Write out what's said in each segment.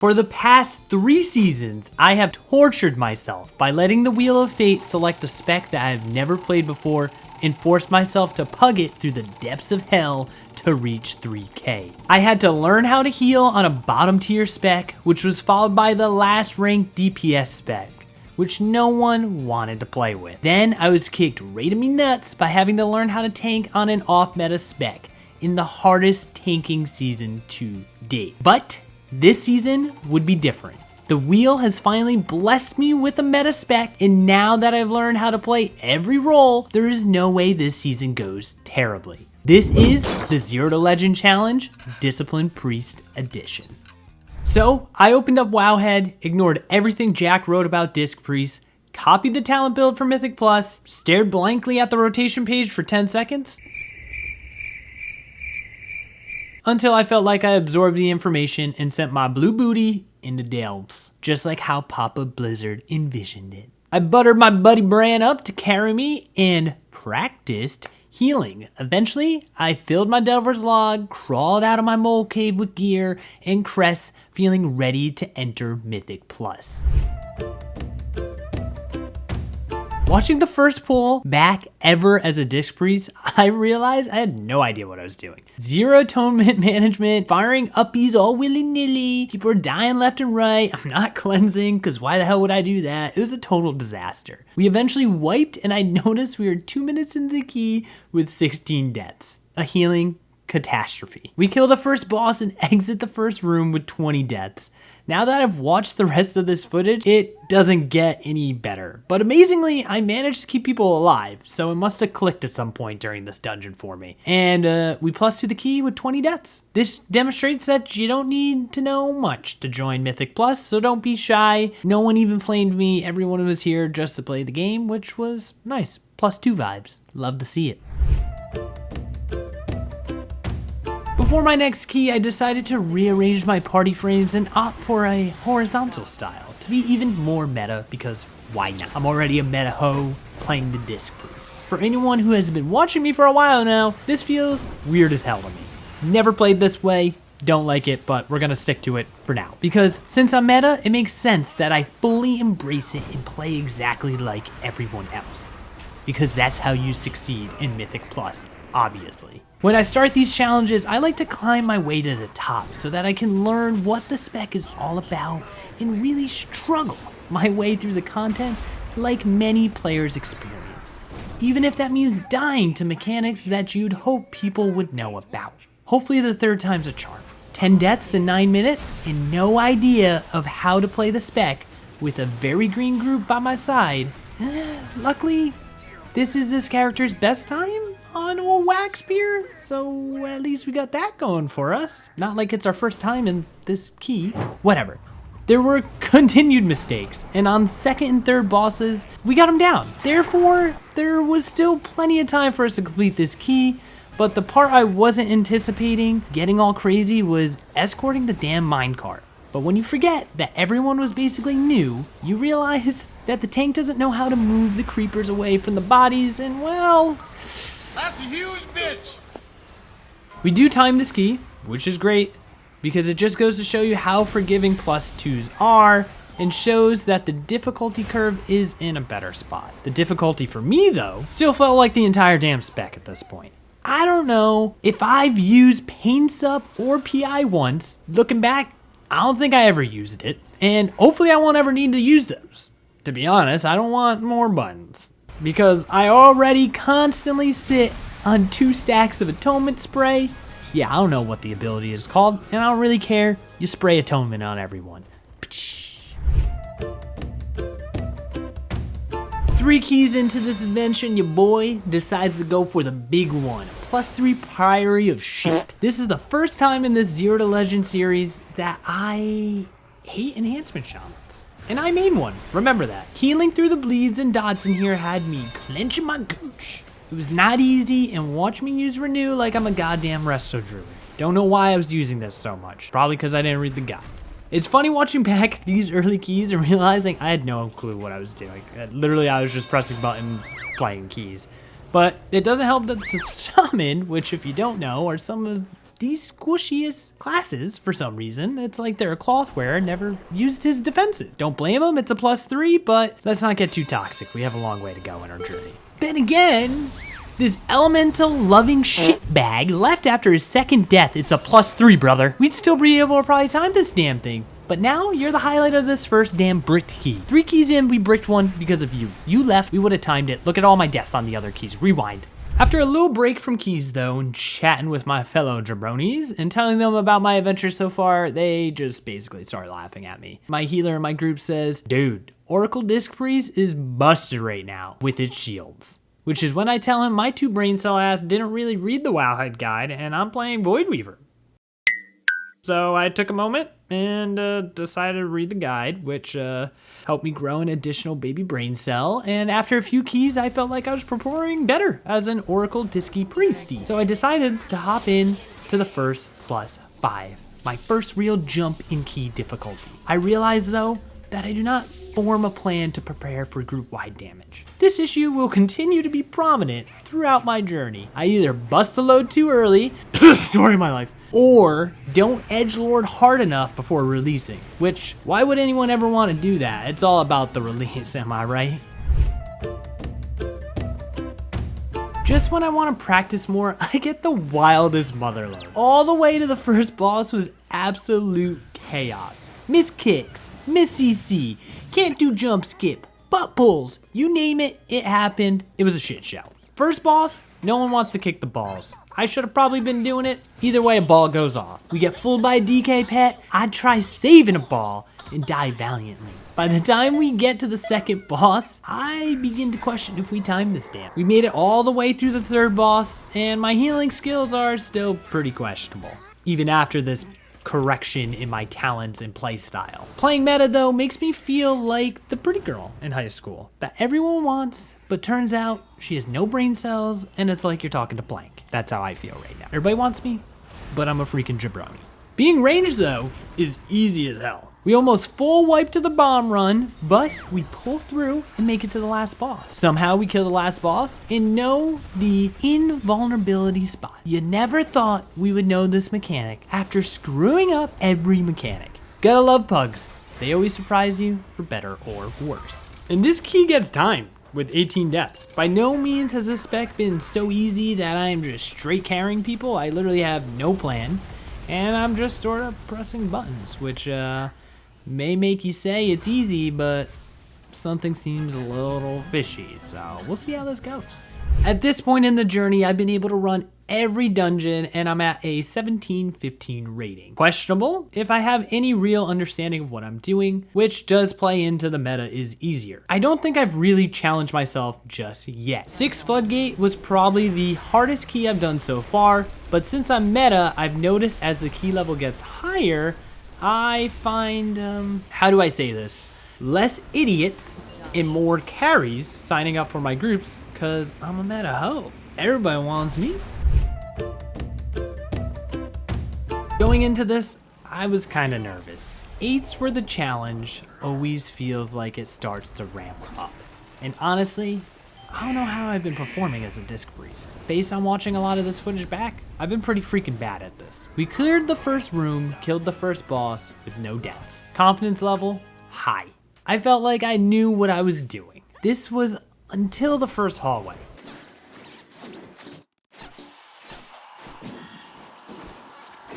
For the past 3 seasons, I have tortured myself by letting the Wheel of Fate select a spec that I have never played before and force myself to pug it through the depths of hell to reach 3k. I had to learn how to heal on a bottom tier spec, which was followed by the last ranked DPS spec, which no one wanted to play with. Then I was kicked right in me nuts by having to learn how to tank on an off meta spec in the hardest tanking season to date. But this season would be different. The wheel has finally blessed me with a meta spec, and now that I've learned how to play every role, there is no way this season goes terribly. This is the 0 to Legend Challenge, Disciplined Priest Edition. So I opened up Wowhead, ignored everything Jack wrote about Disc Priest, copied the talent build for Mythic Plus, stared blankly at the rotation page for 10 seconds, until I felt like I absorbed the information and sent my blue booty into delves, just like how Papa Blizzard envisioned it. I buttered my buddy Bran up to carry me and practiced healing. Eventually, I filled my Delver's Log, crawled out of my mole cave with gear and crests, feeling ready to enter Mythic Plus. Watching the first pull back ever as a Disc Priest, I realized I had no idea what I was doing. 0 atonement management, firing uppies all willy-nilly, people are dying left and right, I'm not cleansing, because why the hell would I do that? It was a total disaster. We eventually wiped, and I noticed we were 2 minutes into the key with 16 deaths. A healing catastrophe. We kill the first boss and exit the first room with 20 deaths. Now that I've watched the rest of this footage, it doesn't get any better. But amazingly, I managed to keep people alive, so it must have clicked at some point during this dungeon for me. And we plus to the key with 20 deaths. This demonstrates that you don't need to know much to join Mythic Plus, so don't be shy. No one even flamed me. Everyone was here just to play the game, which was nice. +2 vibes. Love to see it. Before my next key, I decided to rearrange my party frames and opt for a horizontal style to be even more meta, because why not? I'm already a meta hoe playing the Disc Priest. For anyone who has been watching me for a while now, this feels weird as hell to me. Never played this way, don't like it, but we're gonna stick to it for now. Because since I'm meta, it makes sense that I fully embrace it and play exactly like everyone else. Because that's how you succeed in Mythic Plus, obviously. When I start these challenges, I like to climb my way to the top so that I can learn what the spec is all about and really struggle my way through the content like many players experience, even if that means dying to mechanics that you'd hope people would know about. Hopefully the third time's a charm. 10 deaths in 9 minutes and no idea of how to play the spec with a very green group by my side. Luckily, this is this character's best time on old Waxpear, so at least we got that going for us. Not like it's our first time in this key. Whatever. There were continued mistakes, and on second and third bosses, we got them down. Therefore, there was still plenty of time for us to complete this key, but the part I wasn't anticipating getting all crazy was escorting the damn minecart. But when you forget that everyone was basically new, you realize that the tank doesn't know how to move the creepers away from the bodies, and well, that's a huge bitch! We do time this key, which is great, because it just goes to show you how forgiving +2s are, and shows that the difficulty curve is in a better spot. The difficulty for me, though, still felt like the entire damn spec at this point. I don't know if I've used Pain Sup or PI once. Looking back, I don't think I ever used it, and hopefully I won't ever need to use those. To be honest, I don't want more buttons, because I already constantly sit on 2 stacks of Atonement Spray. Yeah, I don't know what the ability is called, and I don't really care. You spray Atonement on everyone. 3 keys into this invention, your boy decides to go for the big one. +3 Priory of Shit. This is the first time in this 0 to Legend series that I hate enhancement shamans. And I made one, remember that. Healing through the bleeds and dots in here had me clenching my gooch. It was not easy, and watch me use Renew like I'm a goddamn Resto Druid. Don't know why I was using this so much. Probably because I didn't read the guide. It's funny watching back these early keys and realizing I had no clue what I was doing. Literally, I was just pressing buttons, playing keys. But it doesn't help that it's a shaman, which if you don't know, are some of these squishiest classes for some reason. It's like they're a cloth wearer, never used his defensive. Don't blame him, it's a +3, but let's not get too toxic. We have a long way to go in our journey. Then again, this elemental loving shitbag left after his second death. It's a +3, brother. We'd still be able to probably time this damn thing. But now you're the highlight of this first damn bricked key. 3 keys in, we bricked 1 because of you. You left, we would have timed it. Look at all my deaths on the other keys. Rewind. After a little break from keys though, and chatting with my fellow jabronis and telling them about my adventures so far, they just basically started laughing at me. My healer in my group says, dude, Oracle Disc Priest is busted right now with its shields. Which is when I tell him my 2 brain cell ass didn't really read the Wowhead guide and I'm playing Void Weaver. So I took a moment and decided to read the guide, which helped me grow an additional baby brain cell. And after a few keys, I felt like I was performing better as an Oracle Disky Priesty. So I decided to hop in to the first +5, my first real jump in key difficulty. I realized though that I do not form a plan to prepare for group-wide damage. This issue will continue to be prominent throughout my journey. I either bust the load too early, story of my life, or don't edgelord hard enough before releasing. Which, why would anyone ever want to do that? It's all about the release, am I right? Just when I want to practice more, I get the wildest motherload. All the way to the first boss was absolute chaos. Miss kicks, miss CC, can't do jump skip, butt pulls, you name it, it happened. It was a shit show. First boss, no one wants to kick the balls. I should have probably been doing it. Either way, a ball goes off. We get fooled by a DK pet, I'd try saving a ball and die valiantly. By the time we get to the second boss, I begin to question if we timed this damn. We made it all the way through the third boss, and my healing skills are still pretty questionable, even after this correction in my talents and playstyle. Playing meta though makes me feel like the pretty girl in high school that everyone wants, but turns out she has no brain cells and it's like you're talking to blank. That's how I feel right now. Everybody wants me, but I'm a freaking jabroni. Being ranged though is easy as hell. We almost full wipe to the bomb run, but we pull through and make it to the last boss. Somehow we kill the last boss and know the invulnerability spot. You never thought we would know this mechanic after screwing up every mechanic. Gotta love pugs. They always surprise you for better or worse. And this key gets timed with 18 deaths. By no means has this spec been so easy that I am just straight carrying people. I literally have no plan and I'm just sort of pressing buttons, which may make you say it's easy, but something seems a little fishy, so we'll see how this goes. At this point in the journey, I've been able to run every dungeon and I'm at a 17-15 rating. Questionable if I have any real understanding of what I'm doing, which does play into the meta is easier. I don't think I've really challenged myself just yet. 6 Floodgate was probably the hardest key I've done so far, but since I'm meta, I've noticed as the key level gets higher, I find, how do I say this? Less idiots and more carries signing up for my groups because I'm a meta hoe. Everybody wants me. Going into this, I was kind of nervous. 8s were the challenge, always feels like it starts to ramp up. And honestly, I don't know how I've been performing as a disc priest. Based on watching a lot of this footage back, I've been pretty freaking bad at this. We cleared the first room, killed the first boss with no deaths. Confidence level, high. I felt like I knew what I was doing. This was until the first hallway.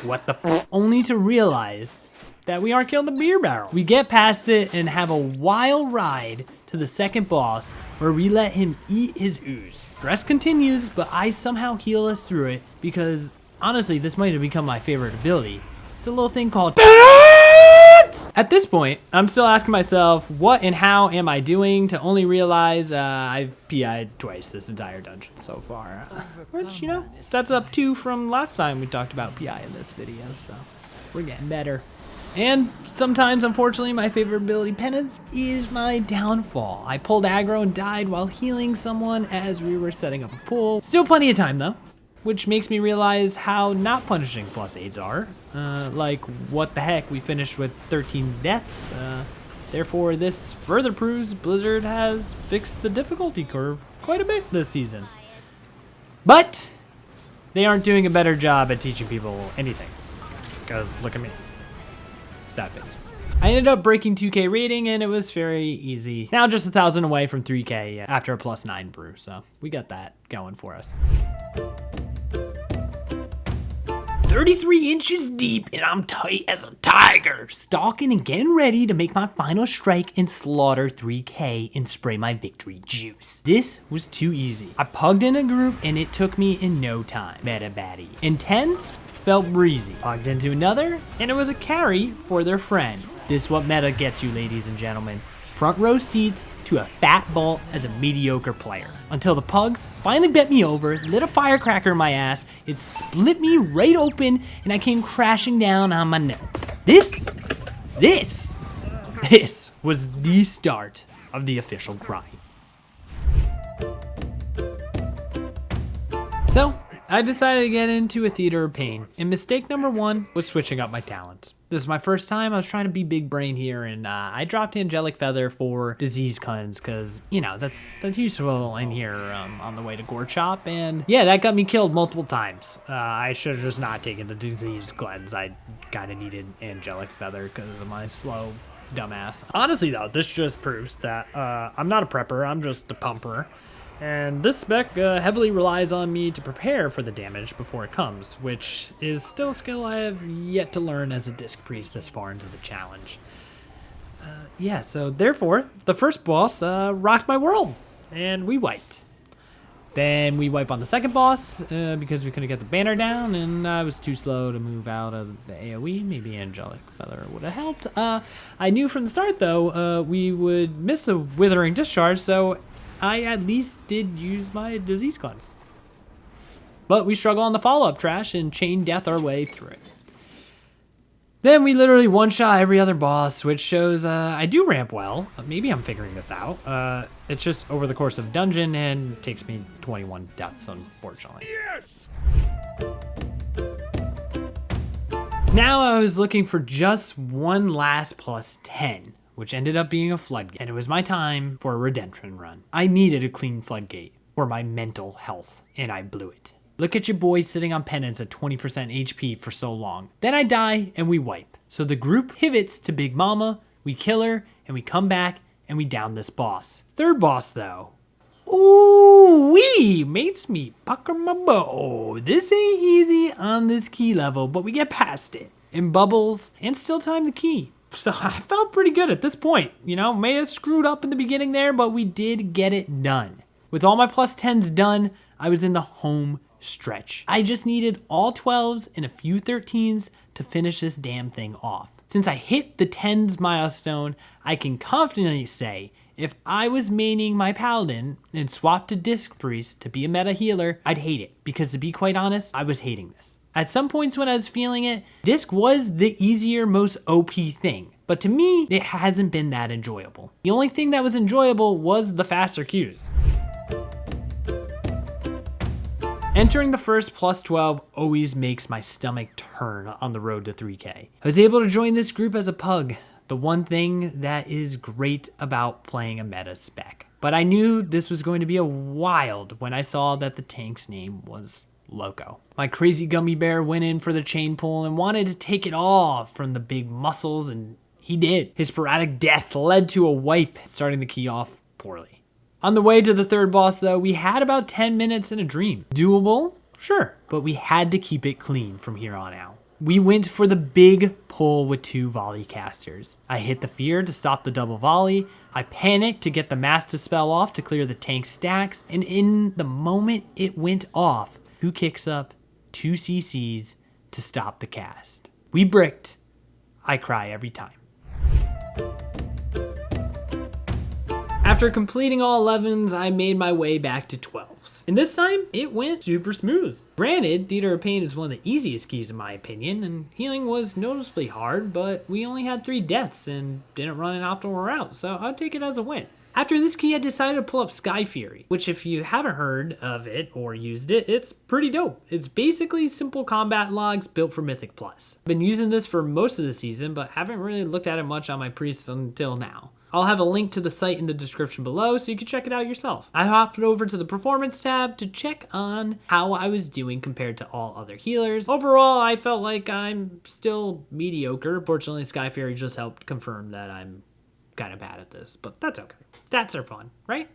What the f? Only to realize that we aren't killing the beer barrel. We get past it and have a wild ride to the second boss where we let him eat his ooze. Stress continues, but I somehow heal us through it because honestly, this might have become my favorite ability. It's a little thing called balance! At this point, I'm still asking myself, what and how am I doing to only realize I've PI'd twice this entire dungeon so far. Which, you know, that's up 2 from last time we talked about PI in this video, so we're getting better. And sometimes, unfortunately, my favorite ability, Penance, is my downfall. I pulled aggro and died while healing someone as we were setting up a pool. Still plenty of time though, which makes me realize how not punishing +8s are. Like, what the heck, we finished with 13 deaths. Therefore, this further proves Blizzard has fixed the difficulty curve quite a bit this season. But they aren't doing a better job at teaching people anything. Because look at me. Sad face. I ended up breaking 2K rating and it was very easy. Now just 1,000 away from 3K after a +9 brew, so we got that going for us. 33 inches deep and I'm tight as a tiger. Stalking and getting ready to make my final strike and slaughter 3K and spray my victory juice. This was too easy. I pugged in a group and it took me in no time. Meta baddie. In 10s, felt breezy. Pugged into another and it was a carry for their friend. This is what meta gets you, ladies and gentlemen. Front row seats to a fat ball as a mediocre player. Until the pugs finally bet me over, lit a firecracker in my ass, it split me right open, and I came crashing down on my nuts. This was the start of the official grind. So, I decided to get into a theater of pain, and mistake number 1 was switching up my talents. This is my first time. I was trying to be big brain here, and I dropped Angelic Feather for Disease Cleanse, because, you know, that's useful in here on the way to Gore Chop, and yeah, that got me killed multiple times. I should have just not taken the Disease Cleanse. I kind of needed Angelic Feather because of my slow dumbass. Honestly, though, this just proves that I'm not a prepper, I'm just a pumper. And this spec heavily relies on me to prepare for the damage before it comes, which is still a skill I have yet to learn as a disc priest this far into the challenge. Yeah, so therefore, the first boss rocked my world, and we wiped. Then we wipe on the second boss because we couldn't get the banner down, and I was too slow to move out of the AoE. Maybe Angelic Feather would have helped. I knew from the start, though, we would miss a Withering Discharge, so I at least did use my Disease Cleanse. But we struggle on the follow-up trash and chain death our way through it. Then we literally one-shot every other boss, which shows I do ramp well. Maybe I'm figuring this out. It's just over the course of dungeon and takes me 21 deaths, unfortunately. Yes! Now I was looking for just one last +10. Which ended up being a floodgate, and it was my time for a redemption run. I needed a clean floodgate for my mental health, and I blew it. Look at your boy sitting on penance at 20% HP for so long. Then I die, and we wipe. So the group pivots to Big Mama, we kill her, and we come back, and we down this boss. Third boss, though. Ooh-wee, makes me pucker my bow. This ain't easy on this key level, but we get past it. In bubbles, and still time the key. So I felt pretty good at this point. You know, may have screwed up in the beginning there, but we did get it done. With all my +10s done, I was in the home stretch. I just needed all 12s and a few 13s to finish this damn thing off. Since I hit the 10s milestone, I can confidently say if I was maining my Paladin and swapped to Disc Priest to be a meta healer, I'd hate it. Because to be quite honest, I was hating this. At some points when I was feeling it, Disc was the easier, most OP thing. But to me, it hasn't been that enjoyable. The only thing that was enjoyable was the faster queues. Entering the first +12 always makes my stomach turn on the road to 3K. I was able to join this group as a pug, the one thing that is great about playing a meta spec. But I knew this was going to be a wild when I saw that the tank's name was Loco. My crazy gummy bear went in for the chain pull and wanted to take it all from the big muscles, and he did. His sporadic death led to a wipe, starting the key off poorly. On the way to the third boss, though, we had about 10 minutes in a dream. Doable? Sure, but we had to keep it clean from here on out. We went for the big pull with 2 volley casters. I hit the fear to stop the double volley. I panicked to get the mass dispel off to clear the tank stacks, and in the moment it went off, who kicks up 2 CCs to stop the cast? We bricked. I cry every time. After completing all 11s, I made my way back to 12s. And this time, it went super smooth. Granted, Theater of Pain is one of the easiest keys in my opinion, and healing was noticeably hard, but we only had 3 deaths and didn't run an optimal route, so I'd take it as a win. After this key, I decided to pull up Sky Fury, which if you haven't heard of it or used it, it's pretty dope. It's basically simple combat logs built for Mythic Plus. I've been using this for most of the season, but haven't really looked at it much on my priests until now. I'll have a link to the site in the description below so you can check it out yourself. I hopped over to the performance tab to check on how I was doing compared to all other healers. Overall, I felt like I'm still mediocre. Fortunately, Sky Fairy just helped confirm that I'm kind of bad at this, but that's okay. Stats are fun, right?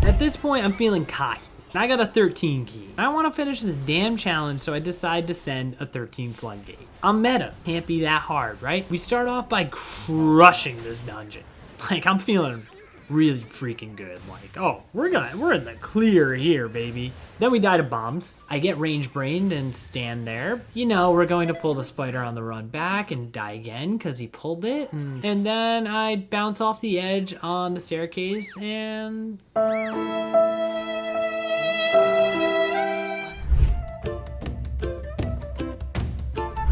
At this point, I'm feeling cocky. I got a 13 key. I want to finish this damn challenge, so I decide to send a 13 floodgate. I'm meta. Can't be that hard, right? We start off by crushing this dungeon. Like, I'm feeling really freaking good. Like, oh, we're in the clear here, baby. Then we die to bombs. I get range brained and stand there. You know, we're going to pull the spider on the run back and die again because he pulled it. And then I bounce off the edge on the staircase and...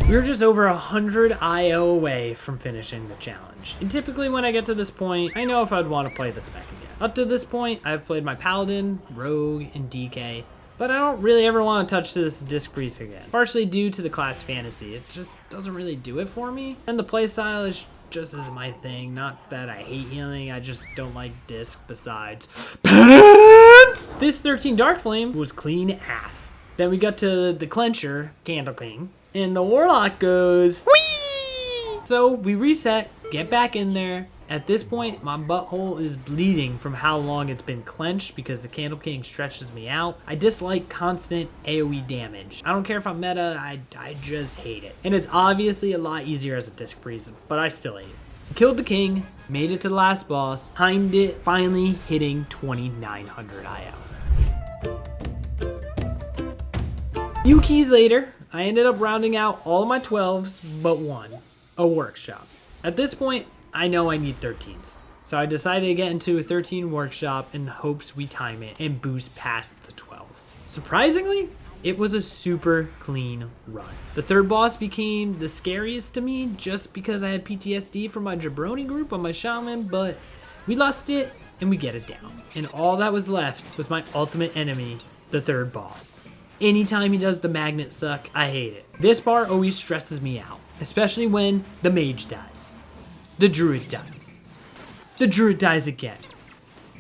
We were just over 100 IO away from finishing the challenge. And typically when I get to this point, I know if I'd want to play the spec again. Up to this point, I've played my Paladin, Rogue, and DK, but I don't really ever want to touch this Disc Priest again. Partially due to the class fantasy. It just doesn't really do it for me. And the playstyle is just isn't my thing. Not that I hate healing, I just don't like Disc besides Penance! This 13 Dark Flame was clean AF. Then we got to the Clencher, Candle King. And the Warlock goes, whee! So we reset, get back in there. At this point, my butthole is bleeding from how long it's been clenched because the Candle King stretches me out. I dislike constant AoE damage. I don't care if I'm meta, I just hate it. And it's obviously a lot easier as a Disc Priest, but I still hate it. Killed the king, made it to the last boss, timed it, finally hitting 2900 IO. Few keys later, I ended up rounding out all of my 12s but one, a workshop. At this point, I know I need 13s. So I decided to get into a 13 workshop in the hopes we time it and boost past the 12. Surprisingly, it was a super clean run. The third boss became the scariest to me just because I had PTSD from my jabroni group on my shaman, but we lost it and we get it down. And all that was left was my ultimate enemy, the third boss. Anytime he does the magnet suck, I hate it. This part always stresses me out, especially when the mage dies. The druid dies. The druid dies again.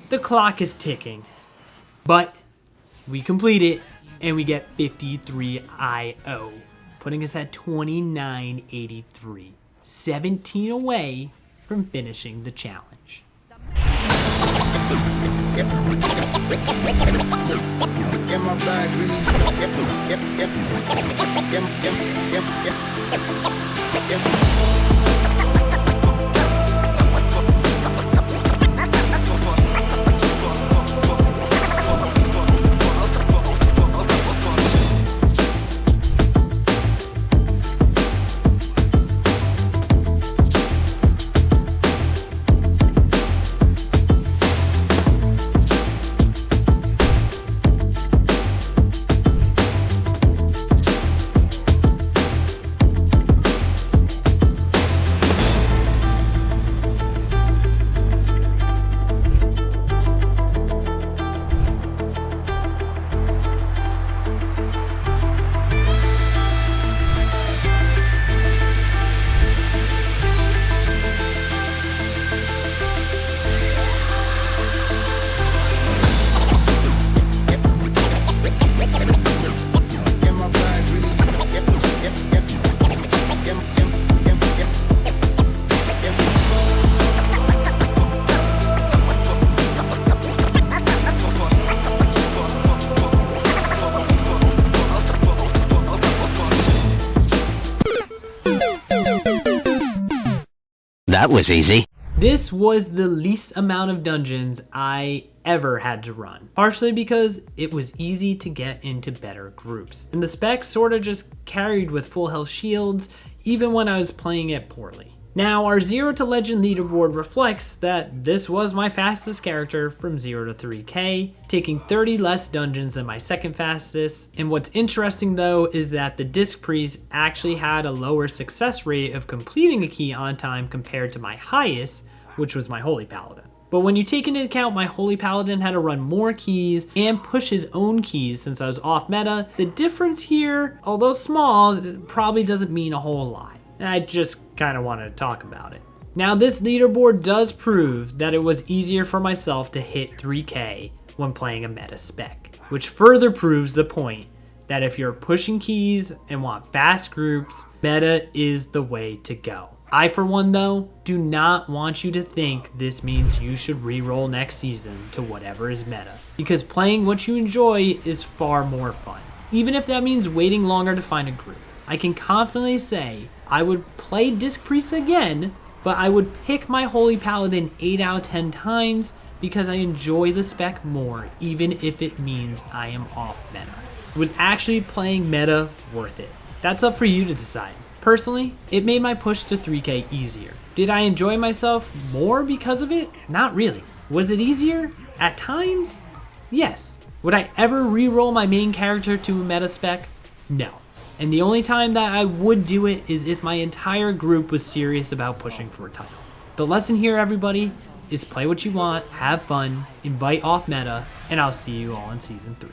The clock is ticking. But we complete it and we get 53 IO, putting us at 2983, 17 away from finishing the challenge. In my bag, really. That was easy. This was the least amount of dungeons I ever had to run, partially because it was easy to get into better groups. And the spec sort of just carried with full health shields, even when I was playing it poorly. Now, our 0 to Legend leaderboard reflects that this was my fastest character from 0 to 3k, taking 30 less dungeons than my second fastest. And what's interesting though is that the Disc Priest actually had a lower success rate of completing a key on time compared to my highest, which was my Holy Paladin. But when you take into account my Holy Paladin had to run more keys and push his own keys since I was off meta, the difference here, although small, probably doesn't mean a whole lot. and I just kind of wanted to talk about it. Now this leaderboard does prove that it was easier for myself to hit 3K when playing a meta spec, which further proves the point that if you're pushing keys and want fast groups, meta is the way to go. I, for one though, do not want you to think this means you should re-roll next season to whatever is meta, because playing what you enjoy is far more fun. Even if that means waiting longer to find a group. I can confidently say I would play Disc Priest again, but I would pick my Holy Paladin 8 out of 10 times because I enjoy the spec more, even if it means I am off meta. Was actually playing meta worth it? That's up for you to decide. Personally, it made my push to 3K easier. Did I enjoy myself more because of it? Not really. Was it easier? At times? Yes. Would I ever re-roll my main character to a meta spec? No. And the only time that I would do it is if my entire group was serious about pushing for a title. The lesson here, everybody, is play what you want, have fun, invite off meta, and I'll see you all in Season 3.